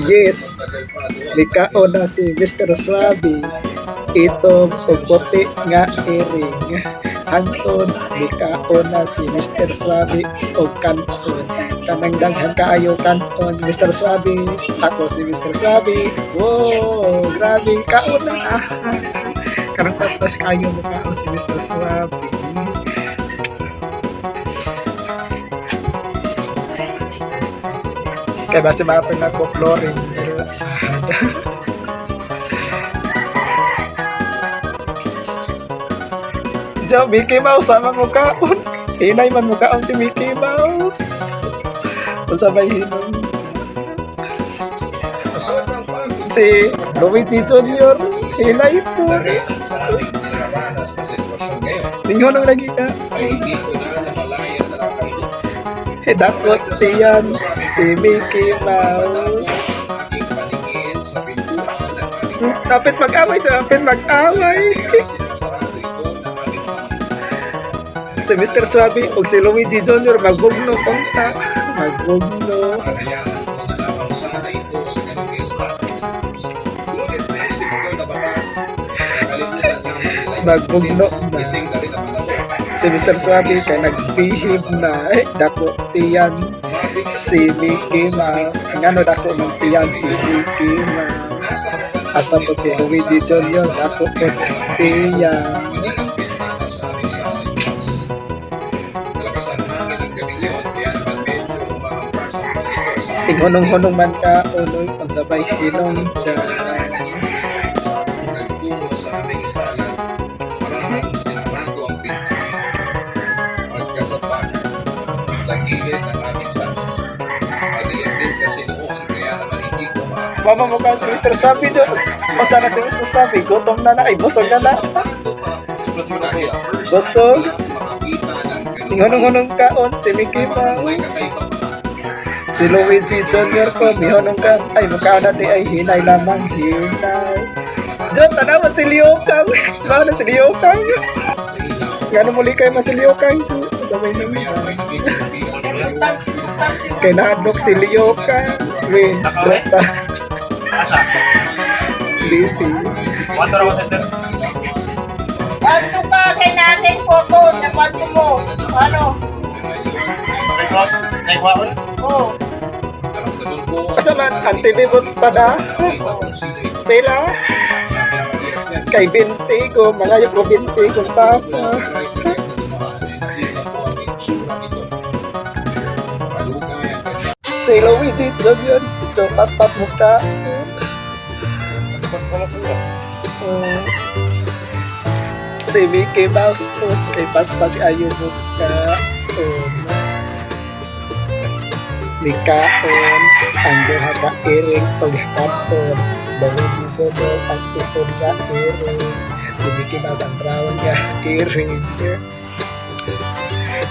Yes, likao na si Mr. Swaby. Ito puti nga iring. Hangtod, likao na si Mr. Swaby o kanton. Kanang daghan kaayo kanton, Mr. Swaby. Ako si Mr. Swaby. Wow, grabe, kaon na. Karang pas-pas kayo mo kao si Mr. Swaby. Kaya basta mga pinag-flooring. Jo, Mickey Mouse, sama mo kaon. Hinay man mo kaon si Mickey Mouse. Kung sabay hinong. Si Luigi Jr. Hinay po. Tingnan nung lagi ka. Dakot siyan si Mickey Mouse. Kapit mag-away, kapit mag-away. Si Mr. Swaby o si Luigi Jr. magbugno konta. Magbugno. Magbugno na. Si Mr. Swaby kay nag-behave na dako tiyan si Mickey Mouse. Ngano dako ng tiyan si Mickey Mouse. At tapos si Luigi Jr. dako po tiyan. Tinghunong-hunong man ka uloy pang sabay hinong ka. Mama mo ka si Mr. Swaby dyan. O sana si Mr. Swaby, gutom na na. Ay, busog na na. Busog. Tinghunong-hunong kaon si Mickey Mouse. Si Luigi Jr. ko, mihunong ka. Ay, mukha na di ay hinay lamang, hinay. Diyan, tanawa si Liokang. Bawa na si Liokang. Gano'n muli kayo na si Liokang. Sabay naman. Kaya nahadlok si Liokang. Wins, brota. Lipi. Panto ka kay natin photo na panto mo. Ano? Oo. Asa man, antibibot pa na? Pela? Kay binti ko, mga yung binti ko papa. Si Luigi Jr. So, pas-pas mo ka. Si Mickey Mouse po, kay pas-pas ayaw mo ka. Mikaon, ang duha ka iring pagkakapon. Luigi Jr. ang ipon nga iring. Si Mickey Mouse ang brown nga iring.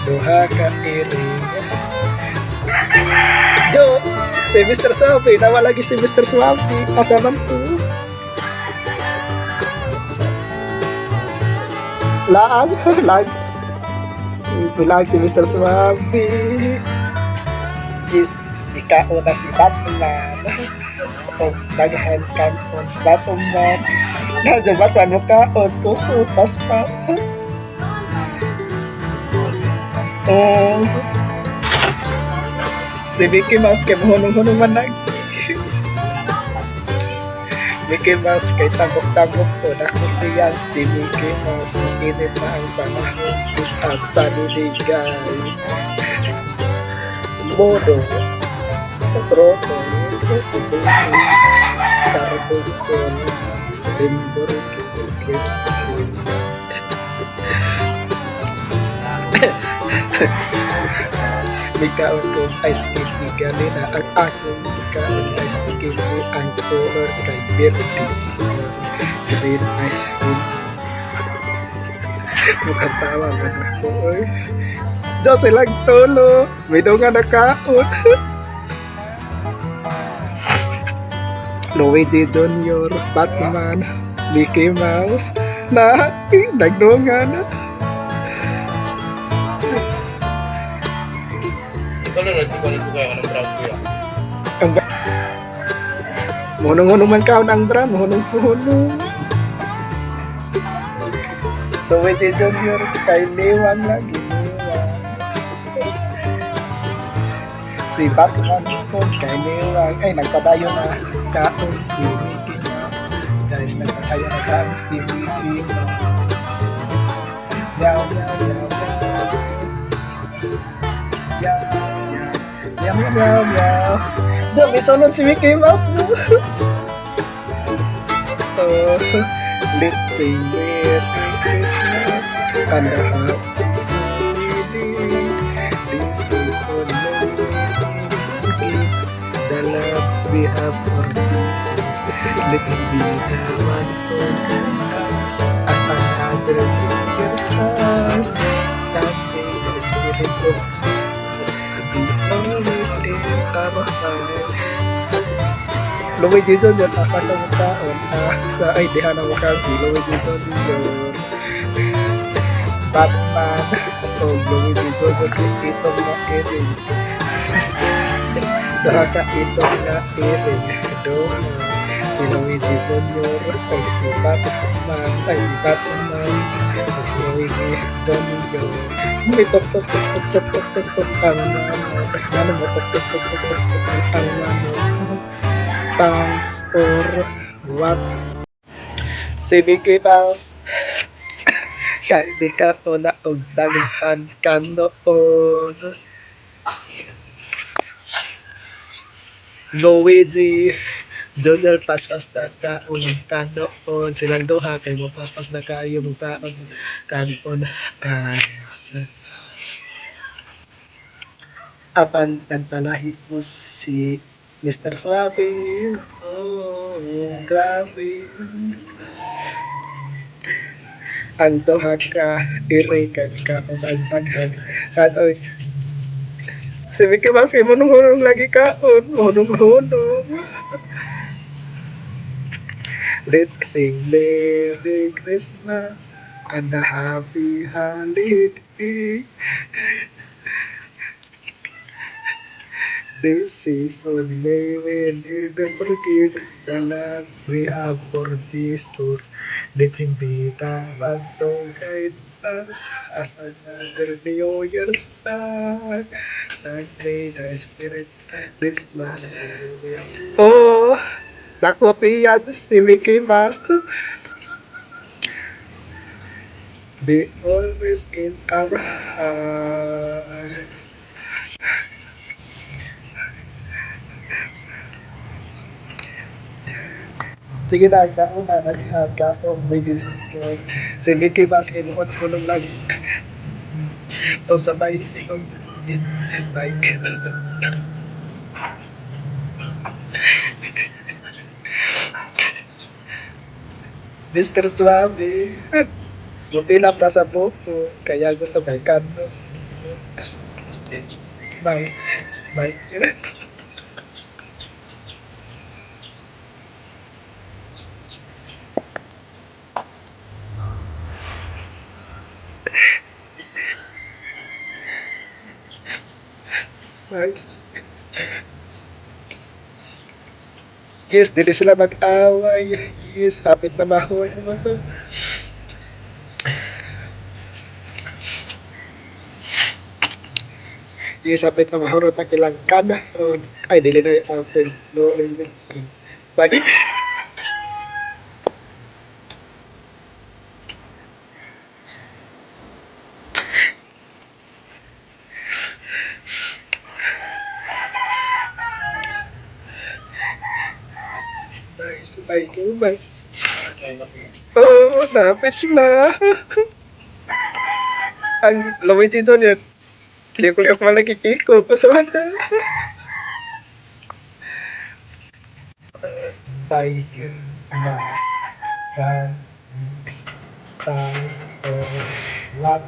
Duha ka iring. Jo, si Mr. Swaby, nawa lagi si Mr. Swaby. Asa man to? Laag, lag. Bilag si Mr. Swaby. Ikao na si Batman. O daghan kanton Batman. Nadyo Batman mo kaon kuso pas-pas. Si Mickey Mouse kay mahunong-hunong man nag. Mickey Mouse kay tagok-tagok ko. Nakuntiyan si Mickey Mouse. Init na ang panahon. Asa niligay. Modo. Troto. Carbon. Limburg. Crispin. Ikaw kong ice candy gali na ang akong ikaw ice candy ang color kay Bertie. Green ice cream. Mukhang tawa ka na ko. Diyan silang tolo. May dunga na kaon. Luigi Jr., Batman, Mickey Mouse, na nagdunga na. Ikaw na nagsipalit ko kaya ka ng brown kuya. Ang Hunong-hunong man ka ng drum, hunong-hunong. Luigi Junior, kay Niwang lagi, Niwang. Si Batman ko, kay Niwang. Ay, nagpadayo na kaon si Mickey Mouse. Guys, nagpadayo na kaon si Mickey Mouse. Meow, meow, meow, meow. Meow, meow. Meow, meow, meow, meow. Diyan, may sunod si Mickey Mouse doon. Oh, let's sing Merry Christmas and a Happy Holiday. This is only the love we have for Jesus. Let it be the one for us as another year starts. That day the Spirit of us be always in our heart. Luigi Junior, asa ka mo taon? Sa ay, diha na mo kasi Luigi Junior. Batman o Luigi Junior, itong na Erin. Daha ka itong na Erin. Doon si Luigi Junior ay si Batman, ay si Batman, ay si Luigi Junior. May tok tok tok tok tok tok tok tok ang mano. Ano mo tok tok tok tok tok tok ang mano. Thanks for what? Si Mickey Mouse. Kaya di ka po na og daghan ka noon. Luigi Junior paspas na ka ulang ka noon. Silang duha kay mo paspas na kayo mong taon kanon guys. Apan nagpalahi mo si Mr. Swabby. Oh, grabe. Ang duha ka irikan ka umagtaghan. Katoy, si Mickey Mouse kay hunong-hunong lagi kaon. Hunong-hunong. Let's sing Merry Christmas and a Happy Holiday. This is only when you don't forget the love we have for Jesus. Let him be the one to guide us as another New Year start. And pray the Spirit Christmas. Oh, nakopiyan si Mickey Mouse. Be always in our heart. Sige na, ako na nagkakong video. Si Mickey Mouse kinuot ko nung lagi. Ito sabay, ikaw bike. Mr. Suave, buti lang pa sa buko, kaya gusto kay Kando. Bye. Bye. Nice. Yes, dili sila mag-away. Yes, hapit na mahuwi naman to. Yes, hapit na mahurot ang ilang kana. Ay, dili na yung something. No, bye. Nice, bye ko, bye. Oh, napit na. Ang Luigi Junior, liyak-liyak mo lagi kiko. Pasawan na. Thank you, Mas. And thanks for what